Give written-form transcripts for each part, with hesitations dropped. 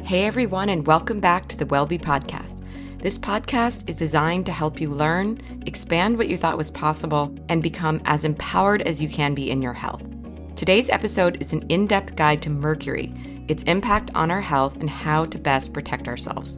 Hey everyone, and welcome back to the getwellbe podcast. This podcast is designed to help you learn, expand what you thought was possible, and become as empowered as you can be in your health. Today's episode is an in-depth guide to Mercury, its impact on our health, and how to best protect ourselves.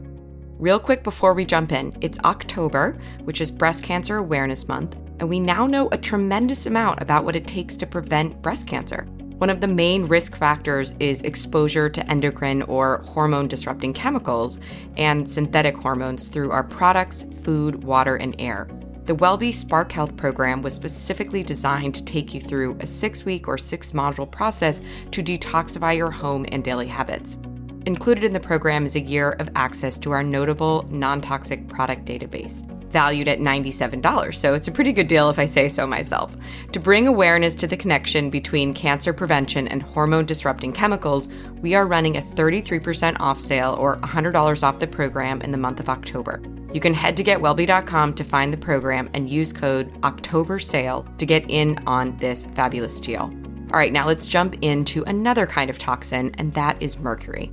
Real quick before we jump in, it's October, which is Breast Cancer Awareness Month, and we now know a tremendous amount about what it takes to prevent breast cancer. One of the main risk factors is exposure to endocrine or hormone-disrupting chemicals and synthetic hormones through our products, food, water, and air. The getwellbe Spark Health program was specifically designed to take you through a 6-week or 6-module process to detoxify your home and daily habits. Included in the program is a year of access to our notable non-toxic product database, valued at $97, so it's a pretty good deal if I say so myself. To bring awareness to the connection between cancer prevention and hormone-disrupting chemicals, we are running a 33% off sale or $100 off the program in the month of October. You can head to getwellbe.com to find the program and use code OCTOBERSALE to get in on this fabulous deal. All right, now let's jump into another kind of toxin, and that is mercury.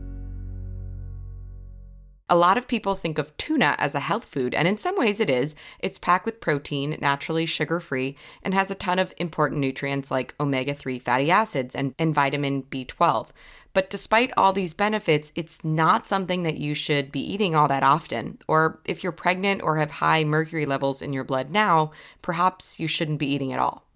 A lot of people think of tuna as a health food, and in some ways it is. It's packed with protein, naturally sugar-free, and has a ton of important nutrients like omega-3 fatty acids and vitamin B12. But despite all these benefits, it's not something that you should be eating all that often. Or if you're pregnant or have high mercury levels in your blood now, perhaps you shouldn't be eating at all.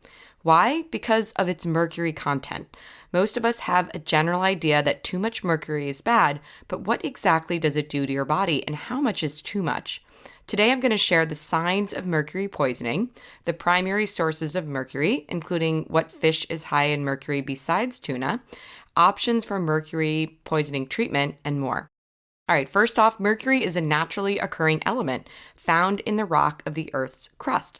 Why? Because of its mercury content. Most of us have a general idea that too much mercury is bad, but what exactly does it do to your body and how much is too much? Today I'm going to share the signs of mercury poisoning, the primary sources of mercury, including what fish is high in mercury besides tuna, options for mercury poisoning treatment, and more. All right, first off, mercury is a naturally occurring element found in the rock of the Earth's crust.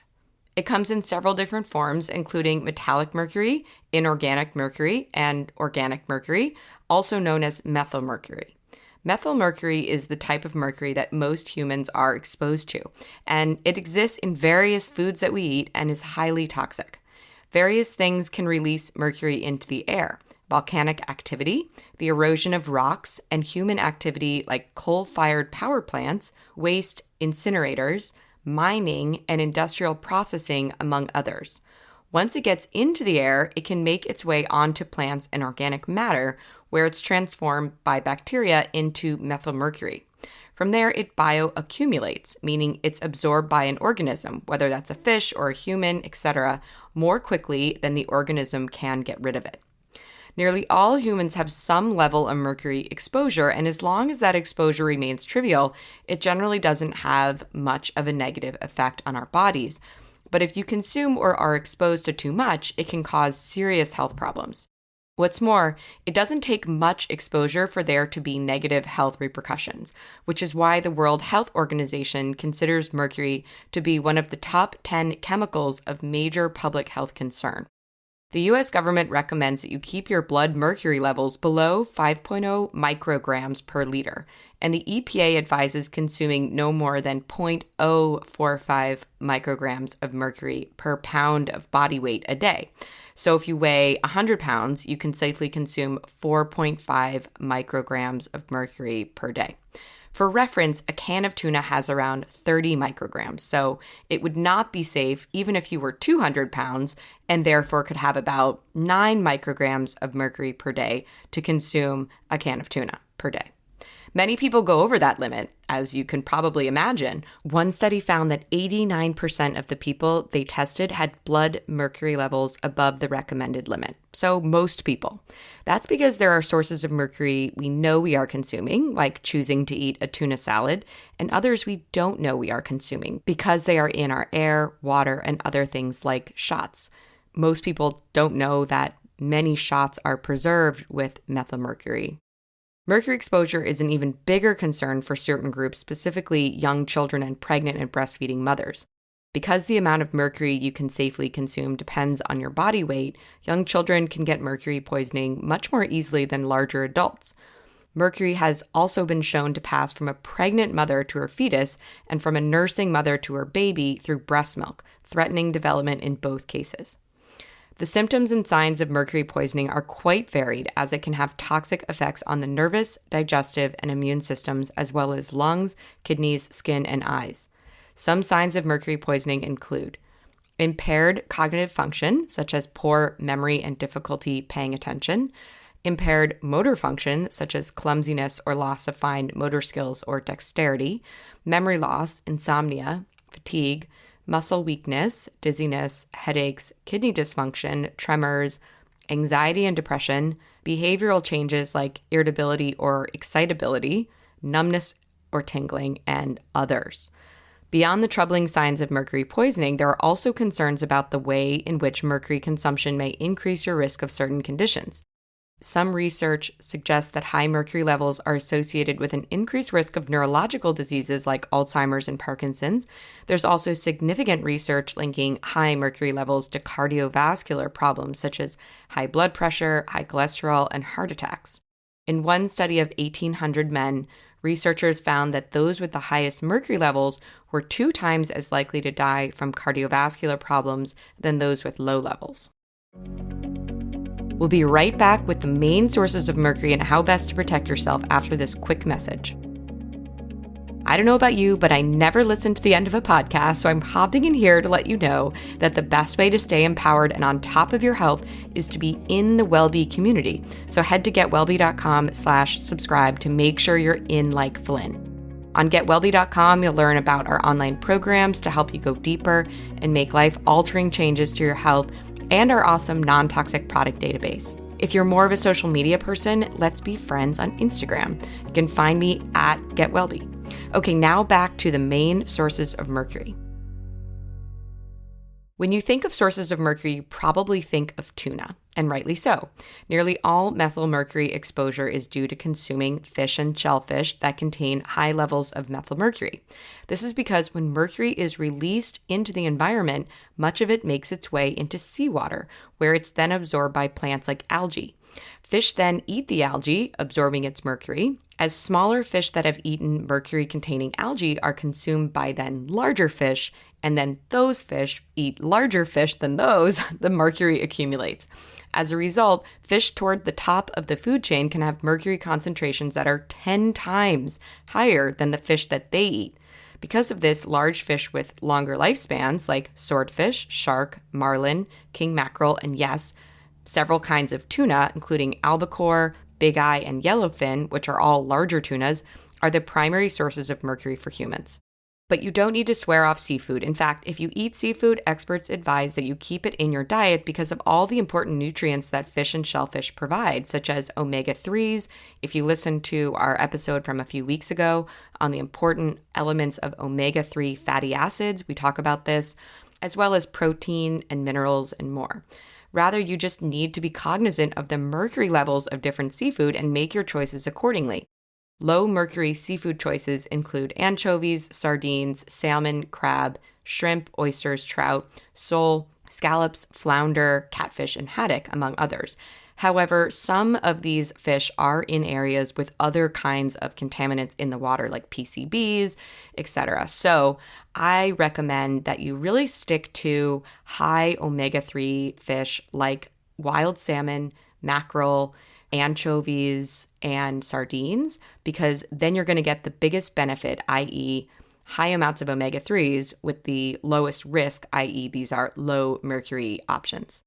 It comes in several different forms, including metallic mercury, inorganic mercury, and organic mercury, also known as methylmercury. Methylmercury is the type of mercury that most humans are exposed to, and it exists in various foods that we eat and is highly toxic. Various things can release mercury into the air: volcanic activity, the erosion of rocks, and human activity like coal-fired power plants, waste incinerators, mining, and industrial processing, among others. Once it gets into the air, it can make its way onto plants and organic matter, where it's transformed by bacteria into methylmercury. From there, it bioaccumulates, meaning it's absorbed by an organism, whether that's a fish or a human, etc., more quickly than the organism can get rid of it. Nearly all humans have some level of mercury exposure, and as long as that exposure remains trivial, it generally doesn't have much of a negative effect on our bodies. But if you consume or are exposed to too much, it can cause serious health problems. What's more, it doesn't take much exposure for there to be negative health repercussions, which is why the World Health Organization considers mercury to be one of the top 10 chemicals of major public health concern. The U.S. government recommends that you keep your blood mercury levels below 5.0 micrograms per liter, and the EPA advises consuming no more than 0.045 micrograms of mercury per pound of body weight a day. So if you weigh 100 pounds, you can safely consume 4.5 micrograms of mercury per day. For reference, a can of tuna has around 30 micrograms, so it would not be safe even if you were 200 pounds and therefore could have about 9 micrograms of mercury per day to consume a can of tuna per day. Many people go over that limit, as you can probably imagine. One study found that 89% of the people they tested had blood mercury levels above the recommended limit. So most people. That's because there are sources of mercury we know we are consuming, like choosing to eat a tuna salad, and others we don't know we are consuming because they are in our air, water, and other things like shots. Most people don't know that many shots are preserved with methylmercury. Mercury exposure is an even bigger concern for certain groups, specifically young children and pregnant and breastfeeding mothers. Because the amount of mercury you can safely consume depends on your body weight, young children can get mercury poisoning much more easily than larger adults. Mercury has also been shown to pass from a pregnant mother to her fetus and from a nursing mother to her baby through breast milk, threatening development in both cases. The symptoms and signs of mercury poisoning are quite varied, as it can have toxic effects on the nervous, digestive, and immune systems, as well as lungs, kidneys, skin, and eyes. Some signs of mercury poisoning include impaired cognitive function, such as poor memory and difficulty paying attention, impaired motor function, such as clumsiness or loss of fine motor skills or dexterity, memory loss, insomnia, fatigue, muscle weakness, dizziness, headaches, kidney dysfunction, tremors, anxiety and depression, behavioral changes like irritability or excitability, numbness or tingling, and others. Beyond the troubling signs of mercury poisoning, there are also concerns about the way in which mercury consumption may increase your risk of certain conditions. Some research suggests that high mercury levels are associated with an increased risk of neurological diseases like Alzheimer's and Parkinson's. There's also significant research linking high mercury levels to cardiovascular problems such as high blood pressure, high cholesterol, and heart attacks. In one study of 1,800 men, researchers found that those with the highest mercury levels were 2 times as likely to die from cardiovascular problems than those with low levels. We'll be right back with the main sources of mercury and how best to protect yourself after this quick message. I don't know about you, but I never listen to the end of a podcast, so I'm hopping in here to let you know that the best way to stay empowered and on top of your health is to be in the WellBe community. So head to getwellbe.com/subscribe to make sure you're in like Flynn. On getwellbe.com, you'll learn about our online programs to help you go deeper and make life-altering changes to your health, and our awesome non-toxic product database. If you're more of a social media person, let's be friends on Instagram. You can find me at getwellbe. Okay, now back to the main sources of mercury. When you think of sources of mercury, you probably think of tuna, and rightly so. Nearly all methylmercury exposure is due to consuming fish and shellfish that contain high levels of methylmercury. This is because when mercury is released into the environment, much of it makes its way into seawater, where it's then absorbed by plants like algae. Fish then eat the algae, absorbing its mercury, as smaller fish that have eaten mercury-containing algae are consumed by then larger fish, and then those fish eat larger fish than those, the mercury accumulates. As a result, fish toward the top of the food chain can have mercury concentrations that are 10 times higher than the fish that they eat. Because of this, large fish with longer lifespans, like swordfish, shark, marlin, king mackerel, and yes, several kinds of tuna, including albacore, big eye, and yellowfin, which are all larger tunas, are the primary sources of mercury for humans. But you don't need to swear off seafood. In fact, if you eat seafood, experts advise that you keep it in your diet because of all the important nutrients that fish and shellfish provide, such as omega-3s. If you listen to our episode from a few weeks ago on the important elements of omega-3 fatty acids, we talk about this, as well as protein and minerals and more. Rather, you just need to be cognizant of the mercury levels of different seafood and make your choices accordingly. Low mercury seafood choices include anchovies, sardines, salmon, crab, shrimp, oysters, trout, sole, scallops, flounder, catfish, and haddock, among others. However, some of these fish are in areas with other kinds of contaminants in the water, like PCBs, etc. So I recommend that you really stick to high omega-3 fish like wild salmon, mackerel, anchovies, and sardines, because then you're going to get the biggest benefit, i.e., high amounts of omega-3s with the lowest risk, i.e., these are low mercury options.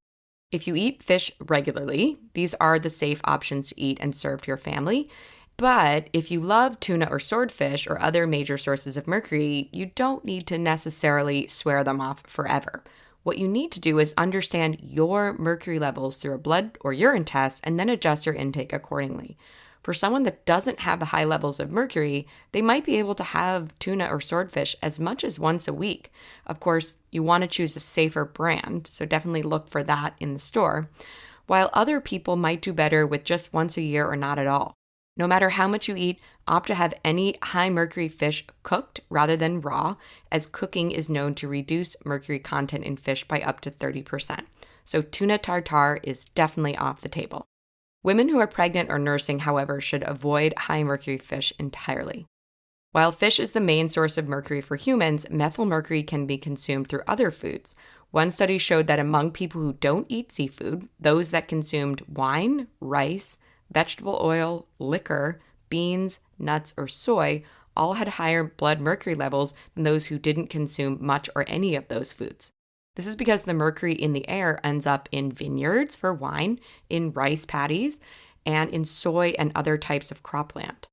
If you eat fish regularly, these are the safe options to eat and serve to your family. But if you love tuna or swordfish or other major sources of mercury, you don't need to necessarily swear them off forever. What you need to do is understand your mercury levels through a blood or urine test and then adjust your intake accordingly. For someone that doesn't have high levels of mercury, they might be able to have tuna or swordfish as much as once a week. Of course, you want to choose a safer brand, so definitely look for that in the store, while other people might do better with just once a year or not at all. No matter how much you eat, opt to have any high mercury fish cooked rather than raw, as cooking is known to reduce mercury content in fish by up to 30%. So tuna tartare is definitely off the table. Women who are pregnant or nursing, however, should avoid high mercury fish entirely. While fish is the main source of mercury for humans, methylmercury can be consumed through other foods. One study showed that among people who don't eat seafood, those that consumed wine, rice, vegetable oil, liquor, beans, nuts, or soy all had higher blood mercury levels than those who didn't consume much or any of those foods. This is because the mercury in the air ends up in vineyards for wine, in rice paddies, and in soy and other types of cropland.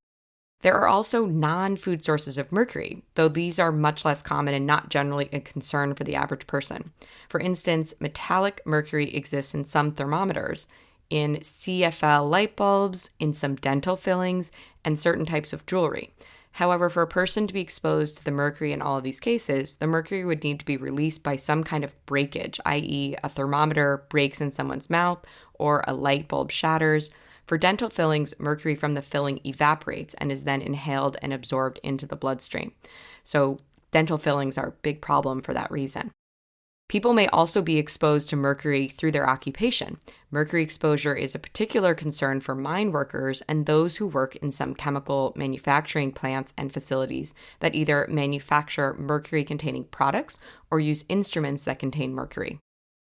There are also non-food sources of mercury, though these are much less common and not generally a concern for the average person. For instance, metallic mercury exists in some thermometers, in CFL light bulbs, in some dental fillings, and certain types of jewelry. However, for a person to be exposed to the mercury in all of these cases, the mercury would need to be released by some kind of breakage, i.e. a thermometer breaks in someone's mouth or a light bulb shatters. For dental fillings, mercury from the filling evaporates and is then inhaled and absorbed into the bloodstream. So dental fillings are a big problem for that reason. People may also be exposed to mercury through their occupation. Mercury exposure is a particular concern for mine workers and those who work in some chemical manufacturing plants and facilities that either manufacture mercury-containing products or use instruments that contain mercury.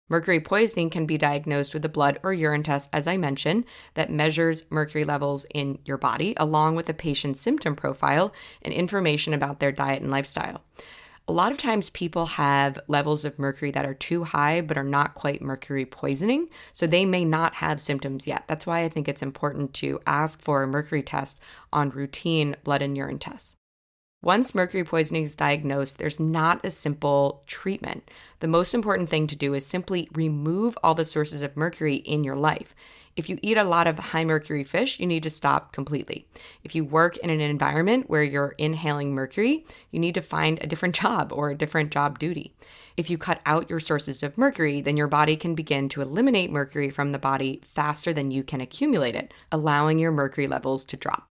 Mercury poisoning can be diagnosed with a blood or urine test, as I mentioned, that measures mercury levels in your body, along with a patient's symptom profile and information about their diet and lifestyle. A lot of times people have levels of mercury that are too high but are not quite mercury poisoning, so they may not have symptoms yet. That's why I think it's important to ask for a mercury test on routine blood and urine tests. Once mercury poisoning is diagnosed, there's not a simple treatment. The most important thing to do is simply remove all the sources of mercury in your life. If you eat a lot of high mercury fish, you need to stop completely. If you work in an environment where you're inhaling mercury, you need to find a different job or a different job duty. If you cut out your sources of mercury, then your body can begin to eliminate mercury from the body faster than you can accumulate it, allowing your mercury levels to drop.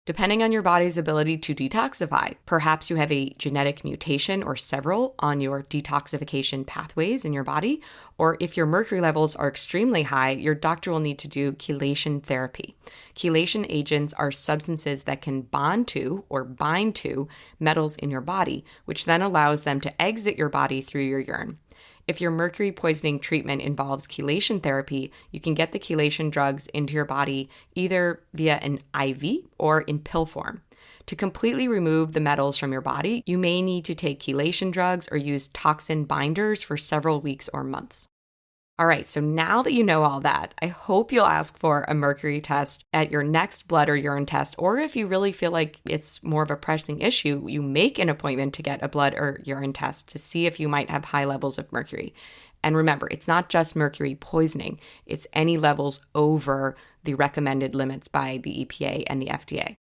Depending on your body's ability to detoxify, perhaps you have a genetic mutation or several on your detoxification pathways in your body, or if your mercury levels are extremely high, your doctor will need to do chelation therapy. Chelation agents are substances that can bond to or bind to metals in your body, which then allows them to exit your body through your urine. If your mercury poisoning treatment involves chelation therapy, you can get the chelation drugs into your body either via an IV or in pill form. To completely remove the metals from your body, you may need to take chelation drugs or use toxin binders for several weeks or months. All right, so now that you know all that, I hope you'll ask for a mercury test at your next blood or urine test, or if you really feel like it's more of a pressing issue, you make an appointment to get a blood or urine test to see if you might have high levels of mercury. And remember, it's not just mercury poisoning, it's any levels over the recommended limits by the EPA and the FDA.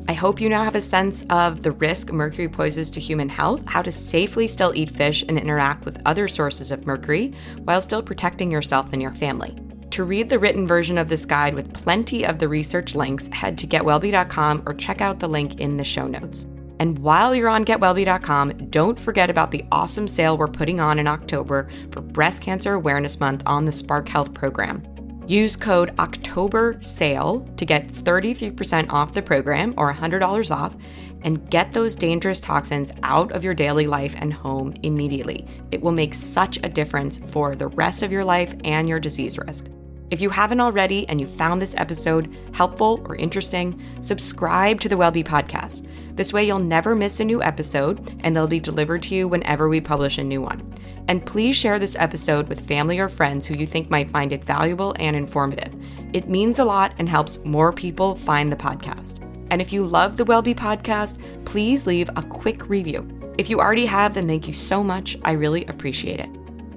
I hope you now have a sense of the risk mercury poses to human health, how to safely still eat fish and interact with other sources of mercury while still protecting yourself and your family. To read the written version of this guide with plenty of the research links, head to getwellbe.com or check out the link in the show notes. And while you're on getwellbe.com, don't forget about the awesome sale we're putting on in October for Breast Cancer Awareness Month on the Spark Health program. Use code OCTOBERSALE to get 33% off the program or $100 off and get those dangerous toxins out of your daily life and home immediately. It will make such a difference for the rest of your life and your disease risk. If you haven't already and you found this episode helpful or interesting, subscribe to the WellBe podcast. This way you'll never miss a new episode and they'll be delivered to you whenever we publish a new one. And please share this episode with family or friends who you think might find it valuable and informative. It means a lot and helps more people find the podcast. And if you love the WellBe podcast, please leave a quick review. If you already have, then thank you so much. I really appreciate it.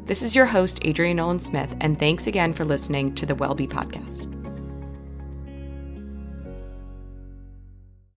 This is your host, Adrienne Nolan-Smith, and thanks again for listening to the WellBe podcast.